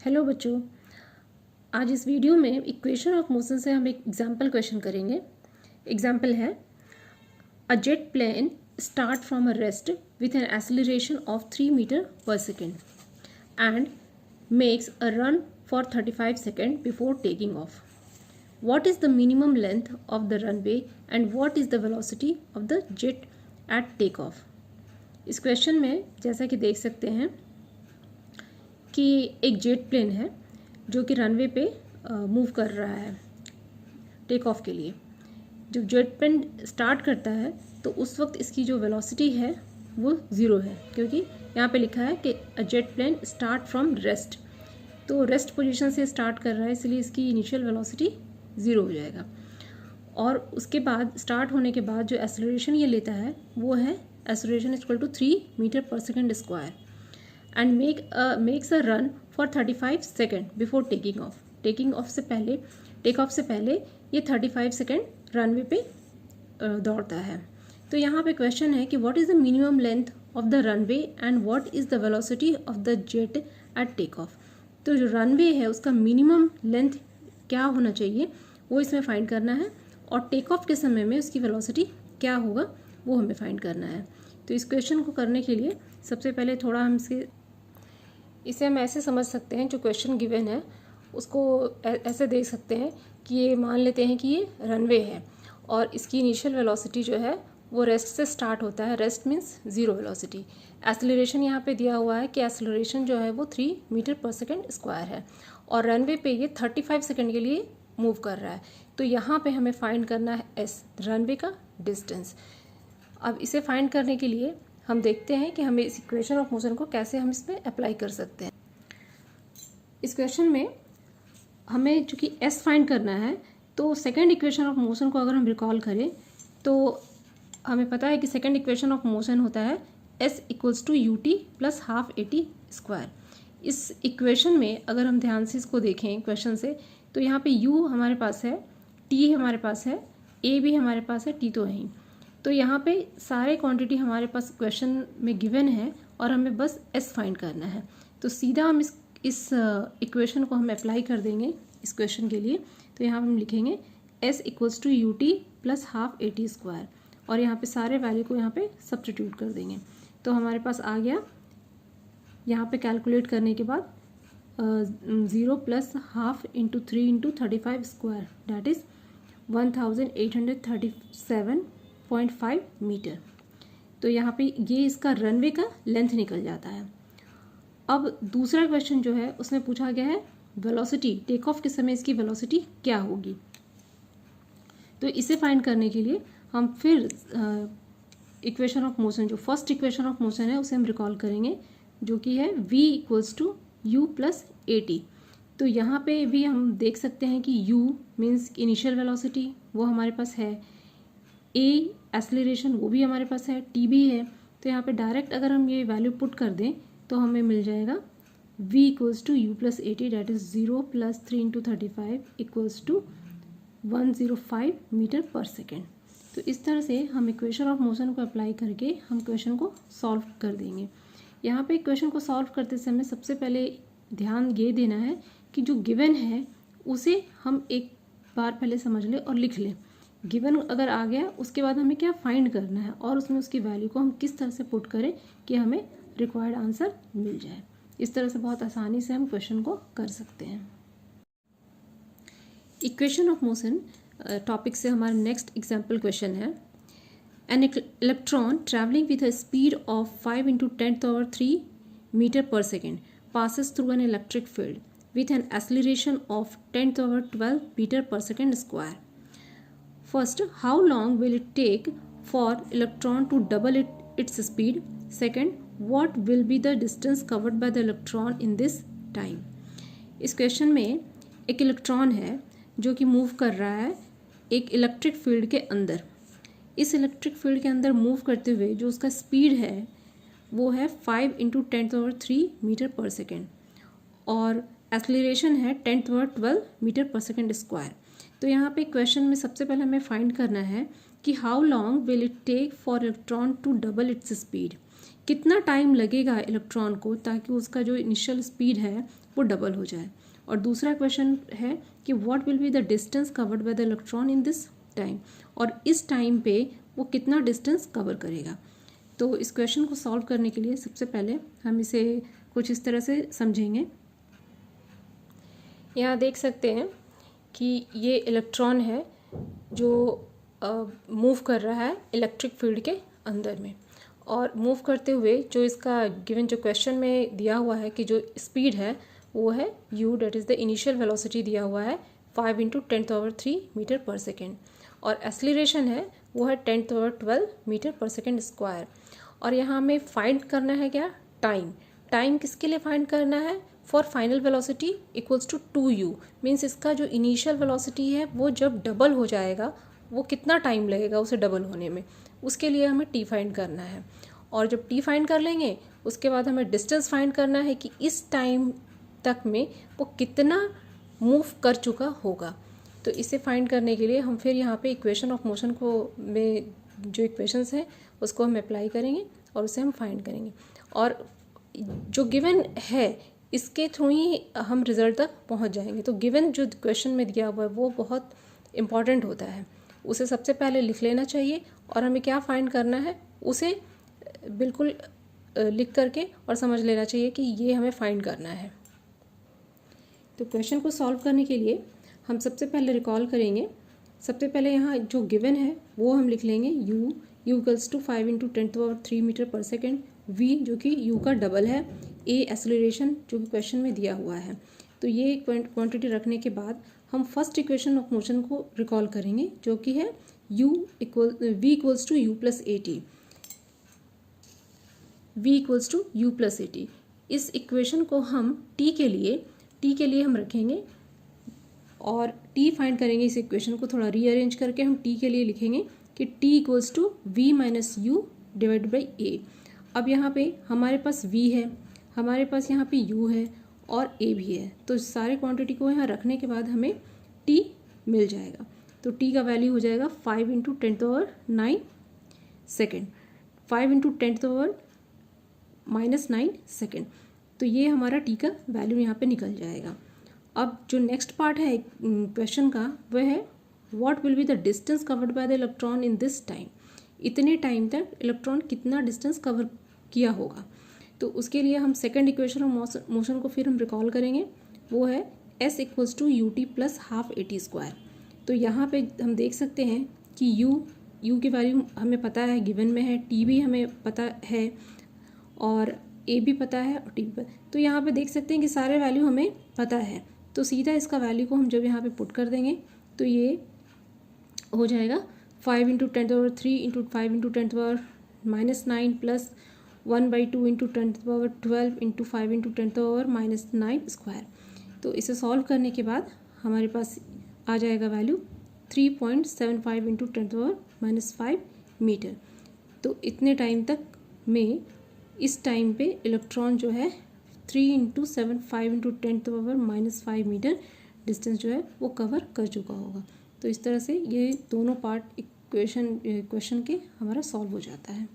Hello बच्चों, आज इस वीडियो में इक्वेशन ऑफ मोशन से हम एक एग्जाम्पल क्वेश्चन करेंगे। एग्जाम्पल है a jet plane start from a rest with an acceleration of 3 metre per second and makes a run for 35 second before taking off. What is the minimum length of the runway and what is the velocity of the jet at takeoff? इस question में जैसा कि देख सकते हैं कि एक jet plane है जो कि रनवे पे मूव कर रहा है टेक ऑफ के लिए। जब जेट प्लेन स्टार्ट करता है तो उस वक्त इसकी जो वेलोसिटी है वो ज़ीरो है, क्योंकि यहाँ पे लिखा है कि a jet plane start from rest, तो रेस्ट पोजीशन से स्टार्ट कर रहा है, इसलिए इसकी इनिशियल वेलोसिटी ज़ीरो हो जाएगा। और उसके बाद स्टार्ट होने के बाद जो एक्सेलरेशन ये लेता है वो है acceleration equal to 3 metre per second square and makes a run for 35 second before taking off. Take off से पहले ये 35 सेकेंड रनवे पे दौड़ता है। तो यहाँ पे क्वेश्चन है कि what is the minimum length of the runway and what is the velocity of the jet at take off. तो जो रनवे है उसका मिनिमम लेंथ क्या होना चाहिए वो इसमें फाइंड करना है, और टेक ऑफ के समय में उसकी वेलोसिटी क्या होगा वो हमें फाइंड करना है। तो इस क्वेश्चन को करने के लिए सबसे पहले थोड़ा हम इसे हम ऐसे समझ सकते हैं, जो क्वेश्चन गिवन है उसको ऐसे देख सकते हैं कि ये मान लेते हैं कि ये रनवे है और इसकी इनिशियल वेलोसिटी जो है वो रेस्ट से स्टार्ट होता है। Rest means zero velocity. Acceleration यहाँ पे दिया हुआ है कि एक्सेलरेशन जो है वो 3 मीटर पर सेकेंड स्क्वायर है और रनवे पे ये 35 सेकेंड के लिए मूव कर रहा है। तो यहाँ पे हमें फाइंड करना है एस, रनवे का डिस्टेंस। अब इसे फाइंड करने के लिए हम देखते हैं कि हमें इस इक्वेशन ऑफ मोशन को कैसे हम इसमें अप्लाई कर सकते हैं। इस क्वेश्चन में हमें चूँकि एस फाइंड करना है, तो सेकेंड इक्वेशन ऑफ मोशन को अगर हम रिकॉल करें तो हमें पता है कि सेकेंड इक्वेशन ऑफ मोशन होता है s equals to u t plus half a t square. इस इक्वेशन में अगर हम ध्यान से इसको देखें क्वेश्चन से, तो यहाँ पे u हमारे पास है, t हमारे पास है, a भी हमारे पास है, t तो है ही। तो यहाँ पे सारे क्वांटिटी हमारे पास क्वेश्चन में गिवन है और हमें बस s फाइंड करना है। तो सीधा हम इस इक्वेशन को हम अप्लाई कर देंगे इस क्वेश्चन के लिए। तो यहाँ हम लिखेंगे s equals to u t plus half a t square और यहाँ पे सारे वैल्यू को यहाँ पे सब्स्टिट्यूट कर देंगे। तो हमारे पास आ गया, यहाँ पे कैलकुलेट करने के बाद 0 plus half into 3 into 35 square that is 1837.5 metre. तो यहाँ पे ये इसका रनवे का लेंथ निकल जाता है। अब दूसरा क्वेश्चन जो है उसमें पूछा गया है वेलोसिटी, टेक ऑफ के समय इसकी वेलोसिटी क्या होगी। तो इसे फाइंड करने के लिए हम फिर इक्वेशन ऑफ मोशन, जो फर्स्ट इक्वेशन ऑफ मोशन है उसे हम रिकॉल करेंगे, जो कि है v equals to u plus a t. तो यहाँ पे भी हम देख सकते हैं कि u मीन्स इनिशियल वेलोसिटी वो हमारे पास है, a एक्सेलरेशन वो भी हमारे पास है, t भी है। तो यहाँ पे डायरेक्ट अगर हम ये वैल्यू पुट कर दें तो हमें मिल जाएगा v equals to u plus a t that is 0 plus 3 into 35 equals to 105 metre per second. तो इस तरह से हम इक्वेशन ऑफ मोशन को अप्लाई करके हम क्वेश्चन को सॉल्व कर देंगे। यहाँ पे क्वेश्चन को सॉल्व करते समय सबसे पहले ध्यान ये देना है कि जो गिवन है उसे हम एक बार पहले समझ लें और लिख लें। गिवन अगर आ गया उसके बाद हमें क्या फाइंड करना है और उसमें उसकी वैल्यू को हम किस तरह से पुट करें कि हमें रिक्वायर्ड आंसर मिल जाए। इस तरह से बहुत आसानी से हम क्वेश्चन को कर सकते हैं। इक्वेशन ऑफ मोशन टॉपिक से हमारा नेक्स्ट एग्जाम्पल क्वेश्चन है An electron traveling with a speed of 5 into 10 to the power 3 meter per second passes through an electric field with an acceleration of 10 to the power 12 meter per second square. First, how long will it take for electron to double its speed? Second, what will be the distance covered by the electron in this time? इस question में एक electron है जो कि move कर रहा है एक इलेक्ट्रिक फील्ड के अंदर। इस इलेक्ट्रिक फील्ड के अंदर मूव करते हुए जो उसका स्पीड है वो है 5 इंटू 10 to the power 3 metre per second और एक्सेलरेशन है 10 to the power 12 metre per second square. तो यहाँ पे क्वेश्चन में सबसे पहले हमें फाइंड करना है कि how long will it take for electron to double its speed, कितना टाइम लगेगा इलेक्ट्रॉन को ताकि उसका जो इनिशियल स्पीड है वो डबल हो जाए। और दूसरा क्वेश्चन है कि what will be the distance covered by the electron in this time, और इस टाइम पे वो कितना डिस्टेंस कवर करेगा। तो इस क्वेश्चन को सॉल्व करने के लिए सबसे पहले हम इसे कुछ इस तरह से समझेंगे। यहाँ देख सकते हैं कि ये इलेक्ट्रॉन है जो मूव कर रहा है इलेक्ट्रिक फील्ड के अंदर में, और मूव करते हुए जो इसका गिवन जो क्वेश्चन में दिया हुआ है कि जो स्पीड है वो है u, that is the initial velocity दिया हुआ है 5 × 10⁻³ मीटर पर सेकेंड, और एक्सीलरेशन है वो है 10⁻12 मीटर पर सेकेंड स्क्वायर। और यहाँ हमें फाइंड करना है क्या, टाइम। टाइम किसके लिए फाइंड करना है, for final velocity equals to 2u, means इसका जो इनिशियल वेलोसिटी है वो जब डबल हो जाएगा वो कितना टाइम लगेगा उसे डबल होने में, उसके लिए हमें t फाइंड करना है। और जब t फाइंड कर लेंगे उसके बाद हमें डिस्टेंस फाइंड करना है कि इस टाइम तक में वो कितना मूव कर चुका होगा। तो इसे फाइंड करने के लिए हम फिर यहाँ पे इक्वेशन ऑफ मोशन को में जो इक्वेशंस हैं उसको हम अप्लाई करेंगे और उसे हम फाइंड करेंगे, और जो गिवन है इसके थ्रू ही हम रिज़ल्ट तक पहुँच जाएंगे। तो गिवन जो क्वेश्चन में दिया हुआ है वो बहुत इम्पॉर्टेंट होता है, उसे सबसे पहले लिख लेना चाहिए और हमें क्या फाइंड करना है उसे बिल्कुल लिख करके और समझ लेना चाहिए कि ये हमें फाइंड करना है। तो क्वेश्चन को सॉल्व करने के लिए हम सबसे पहले रिकॉल करेंगे। सबसे पहले यहाँ जो गिवन है वो हम लिख लेंगे u equals to 5 × 10⁻³ metre per second, v जो कि u का डबल है, a एक्सेलरेशन जो कि क्वेश्चन में दिया हुआ है। तो ये क्वांटिटी रखने के बाद हम फर्स्ट इक्वेशन ऑफ मोशन को रिकॉल करेंगे जो कि है v equals to u plus at, v equals to u plus at। इस इक्वेशन को हम t के लिए हम रखेंगे और t फाइंड करेंगे। इस इक्वेशन को थोड़ा रीअरेंज करके हम t के लिए लिखेंगे कि t equals to v minus u divide by a। अब यहाँ पे हमारे पास v है, हमारे पास यहाँ पे u है और a भी है, तो सारे क्वांटिटी को यहाँ रखने के बाद हमें t मिल जाएगा। तो t का वैल्यू हो जाएगा 5 × 10⁻9 सेकेंड, 5 × 10⁻⁻9 सेकेंड। तो ये हमारा t का वैल्यू यहाँ पे निकल जाएगा। अब जो नेक्स्ट पार्ट है क्वेश्चन का वह है what will be the distance covered by the electron in this time, इतने टाइम तक इलेक्ट्रॉन कितना डिस्टेंस कवर किया होगा। तो उसके लिए हम सेकंड इक्वेशन ऑफ मोशन को फिर हम रिकॉल करेंगे, वो है s equals to ut plus half at square. तो यहाँ पे हम देख सकते हैं कि u की वैल्यू हमें पता है, गिवन में है, t भी हमें पता है और a भी पता है और t भी पता। तो यहाँ पे देख सकते हैं कि सारे वैल्यू हमें पता है, तो सीधा इसका वैल्यू को हम जब यहाँ पे पुट कर देंगे तो ये हो जाएगा 5 × 10⁻³ × 5 × 10⁻⁻9 प्लस 1/2 × 10⁻12 × 5 × 10⁻⁻9 स्क्वायर। तो इसे सॉल्व करने के बाद हमारे पास आ जाएगा वैल्यू 3.75 × 10⁻⁻5 मीटर। तो इतने टाइम तक में इस टाइम पे इलेक्ट्रॉन जो है 3 × 7 5 × 10⁻⁻5 मीटर डिस्टेंस जो है वो कवर कर चुका होगा। तो इस तरह से ये दोनों पार्ट क्वेश्चन के हमारा सॉल्व हो जाता है।